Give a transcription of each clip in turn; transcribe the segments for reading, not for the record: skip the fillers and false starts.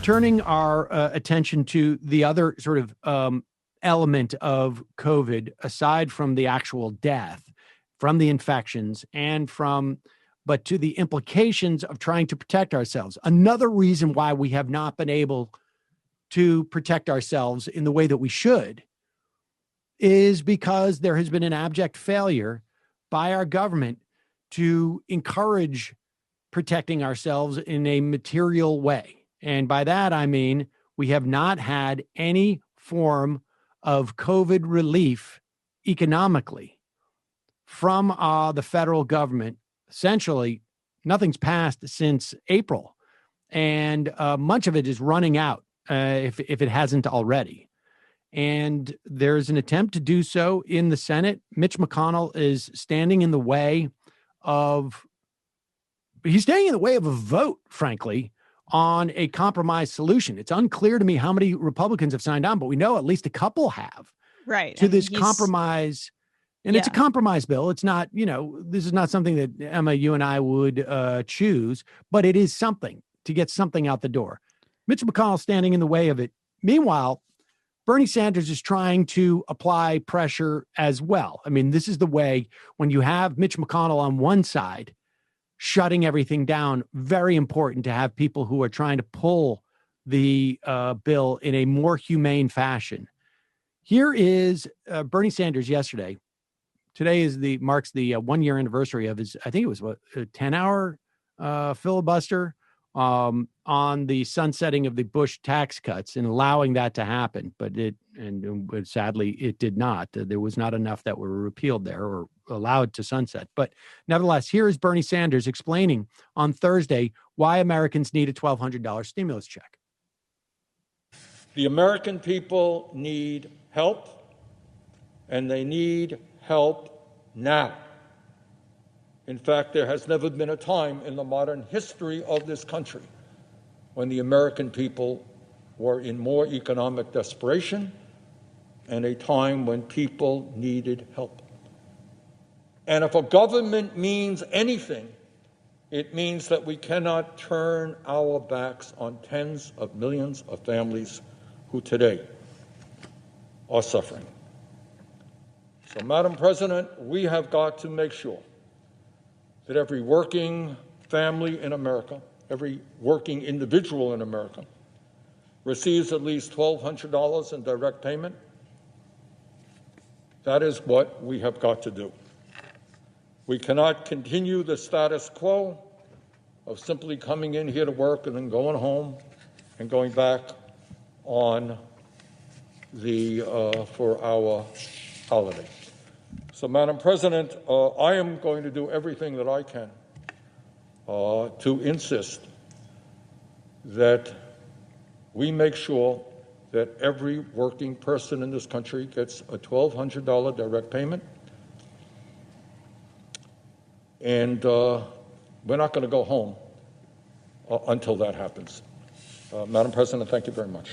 turning our attention to the other sort of element of COVID, aside from the actual death, from the infections, but to the implications of trying to protect ourselves. Another reason why we have not been able to protect ourselves in the way that we should is because there has been an abject failure by our government to encourage protecting ourselves in a material way. And by that, I mean, we have not had any form of COVID relief economically from the federal government. Essentially, nothing's passed since April, and much of it is running out if it hasn't already. And there's an attempt to do so in the Senate. Mitch McConnell is standing in the way of a vote, frankly, on a compromise solution. It's unclear to me how many Republicans have signed on, but we know at least a couple have. Right. To this compromise. And it's a compromise bill. It's not, this is not something that Emma, you and I would choose, but it is something to get something out the door. Mitch McConnell standing in the way of it. Meanwhile, Bernie Sanders is trying to apply pressure as well. I mean, this is the way when you have Mitch McConnell on one side shutting everything down, very important to have people who are trying to pull the bill in a more humane fashion. Here is Bernie Sanders yesterday. Today marks the 1 year anniversary of his, I think it was a 10-hour filibuster on the sunsetting of the Bush tax cuts and allowing that to happen. But sadly, it did not. There was not enough that were repealed there or allowed to sunset. But nevertheless, here is Bernie Sanders explaining on Thursday why Americans need a $1,200 stimulus check. The American people need help, and they need help now. In fact, there has never been a time in the modern history of this country when the American people were in more economic desperation and a time when people needed help. And if a government means anything, it means that we cannot turn our backs on tens of millions of families who today are suffering. So, Madam President, we have got to make sure that every working family in America, every working individual in America, receives at least $1,200 in direct payment. That is what we have got to do. We cannot continue the status quo of simply coming in here to work and then going home and going back on for our holiday. So, Madam President, I am going to do everything that I can to insist that we make sure that every working person in this country gets a $1,200 direct payment. And we're not going to go home until that happens. Madam President, thank you very much.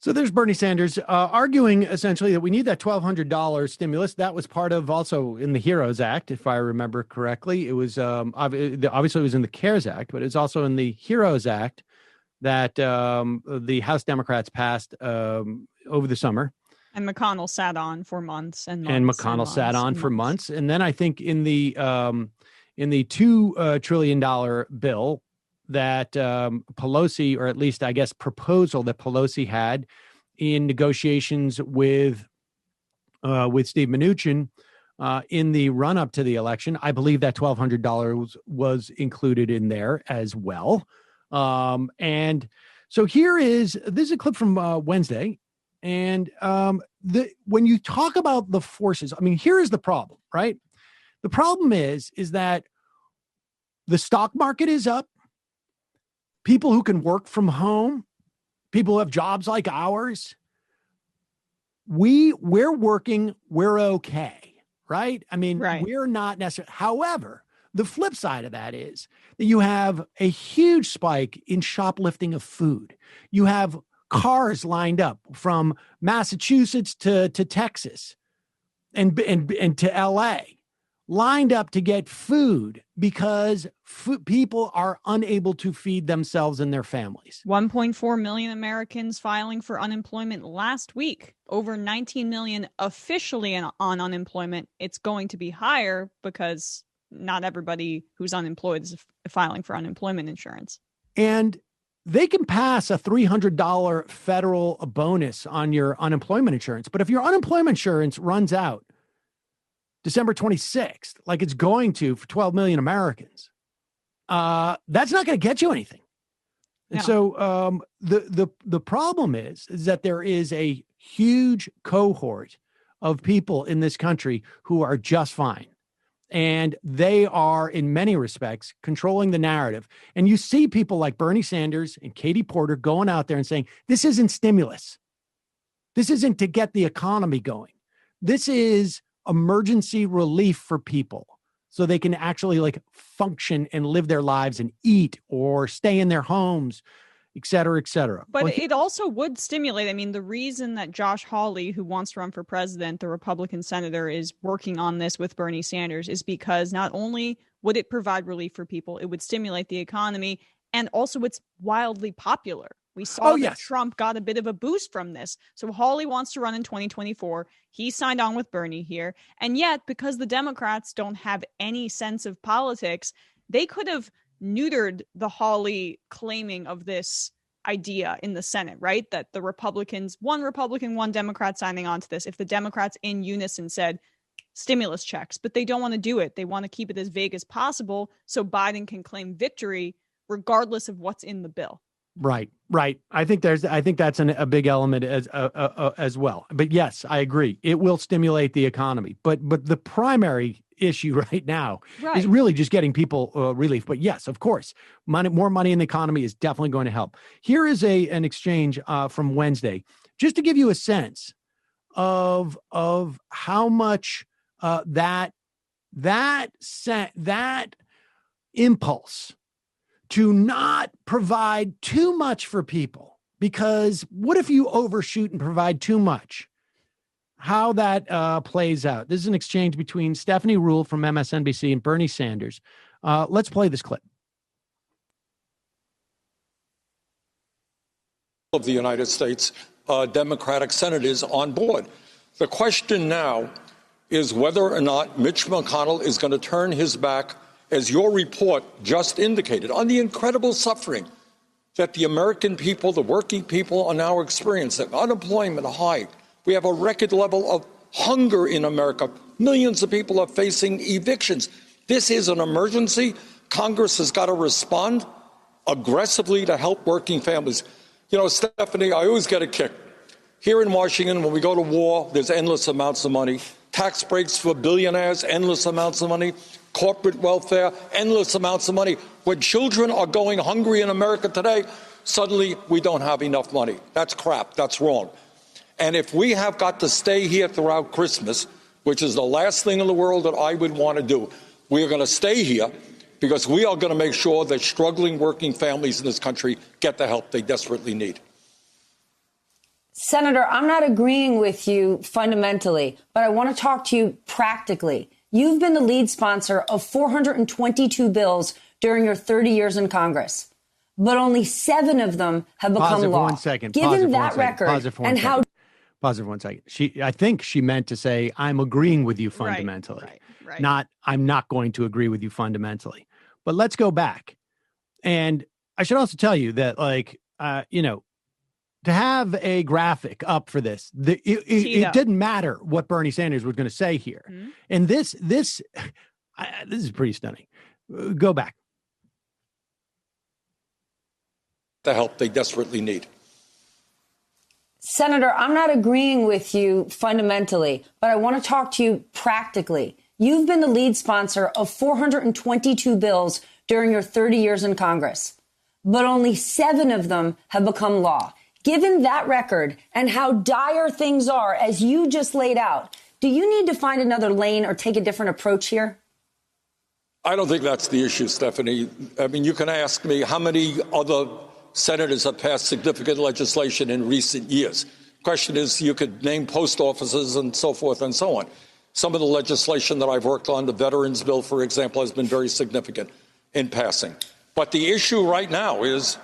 So there's Bernie Sanders arguing essentially that we need that $1,200 stimulus. That was part of also in the HEROES Act, if I remember correctly. It was obviously it was in the CARES Act, but it's also in the HEROES Act that the House Democrats passed over the summer. And McConnell sat on for months and months. And McConnell sat on for months. And then I think in the $2 trillion bill that Pelosi, or at least I guess proposal that Pelosi had in negotiations with Steve Mnuchin in the run up to the election, I believe that $1,200 was included in there as well. And so this is a clip from Wednesday. And when you talk about the forces, I mean, here is the problem, right? The problem is that the stock market is up. People who can work from home, people who have jobs like ours, we're working, we're okay, right? I mean, We're not necessarily. However, the flip side of that is that you have a huge spike in shoplifting of food. You have cars lined up from Massachusetts to Texas and to LA lined up to get food because people are unable to feed themselves and their families. 1.4 million Americans filing for unemployment last week. Over 19 million officially on unemployment. It's going to be higher because not everybody who's unemployed is filing for unemployment insurance. And they can pass a $300 federal bonus on your unemployment insurance. But if your unemployment insurance runs out December 26th, like it's going to for 12 million Americans, that's not going to get you anything. And so the problem is that there is a huge cohort of people in this country who are just fine. And they are, in many respects, controlling the narrative. And you see people like Bernie Sanders and Katie Porter going out there and saying, this isn't stimulus. This isn't to get the economy going. This is emergency relief for people so they can actually like function and live their lives and eat or stay in their homes, et cetera, et cetera. But it also would stimulate. I mean, the reason that Josh Hawley, who wants to run for president, the Republican senator, is working on this with Bernie Sanders is because not only would it provide relief for people, it would stimulate the economy, and also it's wildly popular. We saw that Trump got a bit of a boost from this. So Hawley wants to run in 2024. He signed on with Bernie here. And yet, because the Democrats don't have any sense of politics, they could have neutered the Hawley claiming of this idea in the Senate, right? That the Republicans, one Republican, one Democrat signing on to this. If the Democrats in unison said stimulus checks, but they don't want to do it. They want to keep it as vague as possible so Biden can claim victory regardless of what's in the bill. Right. I think that's a big element as well. But yes, I agree. It will stimulate the economy. But the primary issue right now is really just getting people relief. But yes, of course, more money in the economy is definitely going to help. Here is an exchange from Wednesday, just to give you a sense of how much that impulse to not provide too much for people, because what if you overshoot and provide too much? How that plays out. This is an exchange between Stephanie Ruhle from MSNBC and Bernie Sanders. Let's play this clip. Of the United States Democratic senators on board. The question now is whether or not Mitch McConnell is going to turn his back, as your report just indicated, on the incredible suffering that the American people, the working people, are now experiencing. Unemployment high. We have a record level of hunger in America. Millions of people are facing evictions. This is an emergency. Congress has got to respond aggressively to help working families. You know, Stephanie, I always get a kick. Here in Washington, when we go to war, there's endless amounts of money. Tax breaks for billionaires, endless amounts of money. Corporate welfare, endless amounts of money. When children are going hungry in America today, suddenly we don't have enough money. That's crap. That's wrong. And if we have got to stay here throughout Christmas, which is the last thing in the world that I would want to do, we are going to stay here because we are going to make sure that struggling working families in this country get the help they desperately need. Senator, I'm not agreeing with you fundamentally, but I want to talk to you practically. You've been the lead sponsor of 422 bills during your 30 years in Congress, but only 7 of them have become law. One second. Given that record and how... Pause it for 1 second. I think she meant to say, I'm agreeing with you fundamentally, right. Not, I'm not going to agree with you fundamentally. But let's go back. And I should also tell you that, to have a graphic up for this, it didn't matter what Bernie Sanders was going to say here. Mm-hmm. And this is pretty stunning. Go back. The help they desperately need. Senator, I'm not agreeing with you fundamentally, but I want to talk to you practically. You've been the lead sponsor of 422 bills during your 30 years in Congress, but only 7 of them have become law. Given that record and how dire things are, as you just laid out, do you need to find another lane or take a different approach here? I don't think that's the issue, Stephanie. I mean, you can ask me how many other senators have passed significant legislation in recent years. Question is, you could name post offices and so forth and so on. Some of the legislation that I've worked on, the veterans bill, for example, has been very significant in passing. But the issue right now is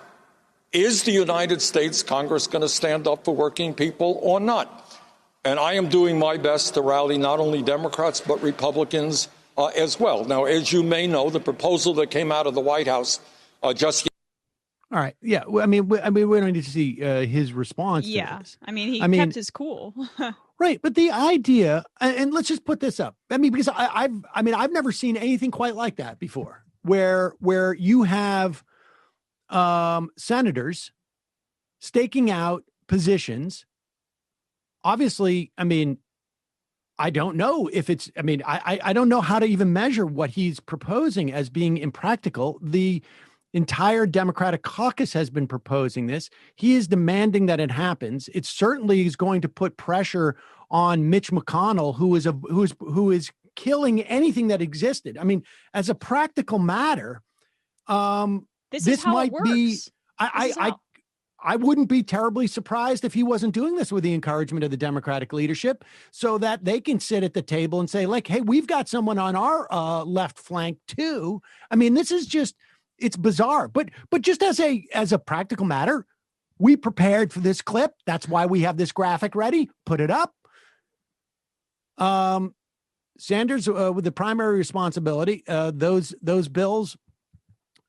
the United States Congress going to stand up for working people or not? And I am doing my best to rally not only Democrats but Republicans as well. Now, as you may know, the proposal that came out of the White House just. All right. Yeah. I mean, we don't need to see his response to this. I mean, he kept his cool. Right. But the idea, and let's just put this up. I mean, because I've never seen anything quite like that before, where you have senators staking out positions. Obviously, I mean, I don't know if it's, I mean, I don't know how to even measure what he's proposing as being impractical. The entire Democratic caucus has been proposing this. He is demanding that it happens. It certainly is going to put pressure on Mitch McConnell, who is killing anything that existed. I mean, as a practical matter, this might be. I wouldn't be terribly surprised if he wasn't doing this with the encouragement of the Democratic leadership, so that they can sit at the table and say, like, hey, we've got someone on our left flank too. I mean, this is just, it's bizarre, but just as a practical matter, we prepared for this clip. That's why we have this graphic ready. Put it up. Sanders with the primary responsibility, those bills,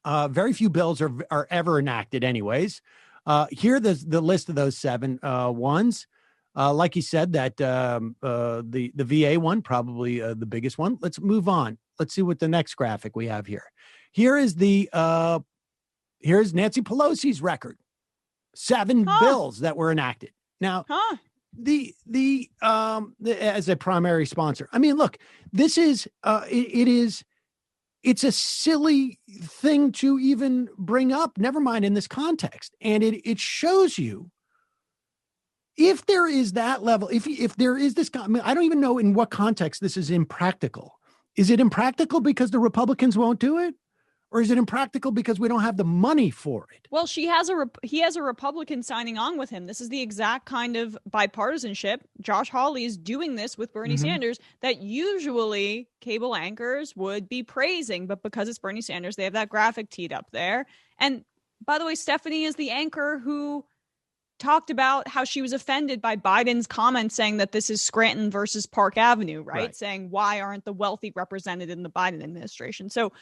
very few bills are ever enacted anyways. Here, the list of those 7 ones. Like you said, that the VA one, probably the biggest one. Let's move on. Let's see what the next graphic we have here. Here's Nancy Pelosi's record. 7 bills that were enacted. Now, as a primary sponsor. I mean, look, this is it's a silly thing to even bring up, never mind in this context. And it shows you, if there is that level, if there is this, I mean, I don't even know in what context this is impractical. Is it impractical because the Republicans won't do it? Or is it impractical because we don't have the money for it? Well, he has a Republican signing on with him. This is the exact kind of bipartisanship. Josh Hawley is doing this with Bernie Sanders that usually cable anchors would be praising. But because it's Bernie Sanders, they have that graphic teed up there. And by the way, Stephanie is the anchor who talked about how she was offended by Biden's comments saying that this is Scranton versus Park Avenue, right? Saying, why aren't the wealthy represented in the Biden administration? So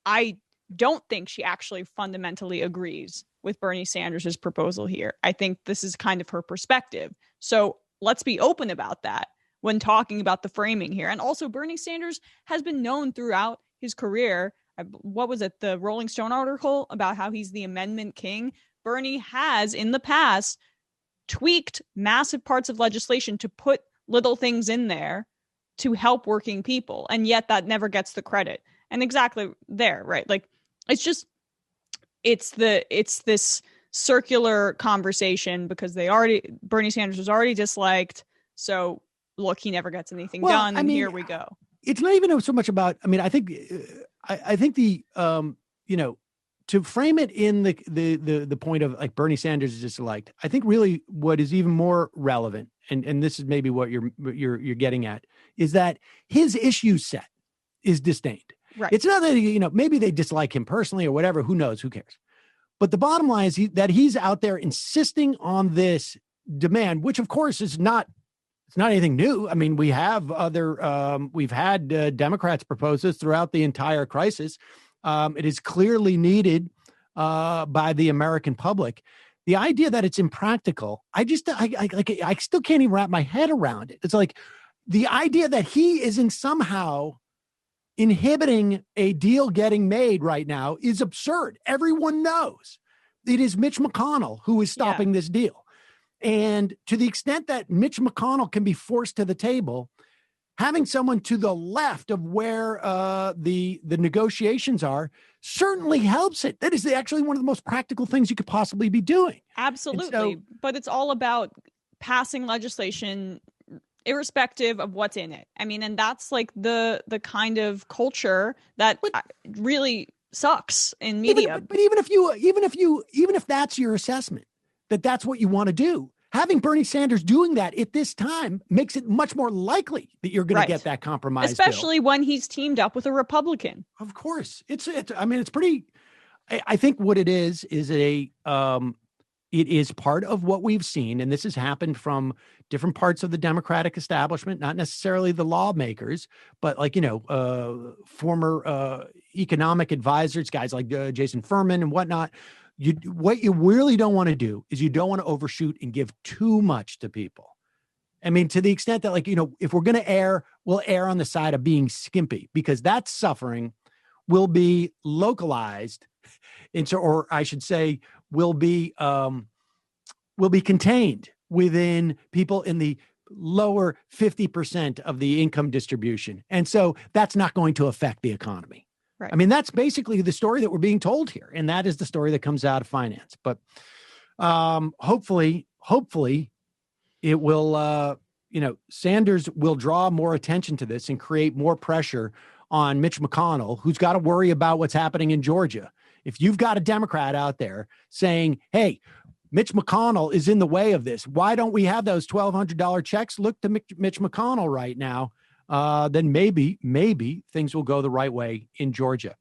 I don't think she actually fundamentally agrees with Bernie Sanders' proposal here. I think this is kind of her perspective. So let's be open about that when talking about the framing here. And also, Bernie Sanders has been known throughout his career. What was it? The Rolling Stone article about how he's the amendment king. Bernie has in the past tweaked massive parts of legislation to put little things in there to help working people. And yet that never gets the credit. And exactly there, right? Like, it's this circular conversation because Bernie Sanders was already disliked. So look, he never gets anything done. And here we go. It's not even so much about, I mean, I think the, to frame it in the point of like Bernie Sanders is disliked, I think really what is even more relevant, and this is maybe what you're getting at, is that his issue set is disdained. Right. It's not that, maybe they dislike him personally or whatever, who knows, who cares? But the bottom line is that he's out there insisting on this demand, which of course is not, it's not anything new. I mean, we have we've had Democrats propose this throughout the entire crisis. It is clearly needed by the American public. The idea that it's impractical, I still can't even wrap my head around it. It's like the idea that he isn't somehow inhibiting a deal getting made right now is absurd. Everyone knows it is Mitch McConnell who is stopping this deal. And to the extent that Mitch McConnell can be forced to the table, having someone to the left of where the negotiations are certainly helps it. That is actually one of the most practical things you could possibly be doing. Absolutely. But it's all about passing legislation irrespective of what's in it. I mean, and that's like the kind of culture that really sucks in media. But even if that's your assessment, that's what you want to do, having Bernie Sanders doing that at this time makes it much more likely that you're going to get that compromise, especially when he's teamed up with a Republican. Of course, it's pretty. I think what it is it is part of what we've seen, and this has happened from different parts of the Democratic establishment, not necessarily the lawmakers, but former economic advisors, guys like Jason Furman and whatnot. What you really don't want to do is you don't want to overshoot and give too much to people. I mean, to the extent that, if we're going to err, we'll err on the side of being skimpy, because that suffering will be localized into, or I should say, will be contained within people in the lower 50% of the income distribution. And so that's not going to affect the economy. Right. I mean, that's basically the story that we're being told here. And that is the story that comes out of finance. But hopefully it will, Sanders will draw more attention to this and create more pressure on Mitch McConnell, who's got to worry about what's happening in Georgia. If you've got a Democrat out there saying, hey, Mitch McConnell is in the way of this, why don't we have those $1,200 checks? Look to Mitch McConnell right now. Then maybe things will go the right way in Georgia.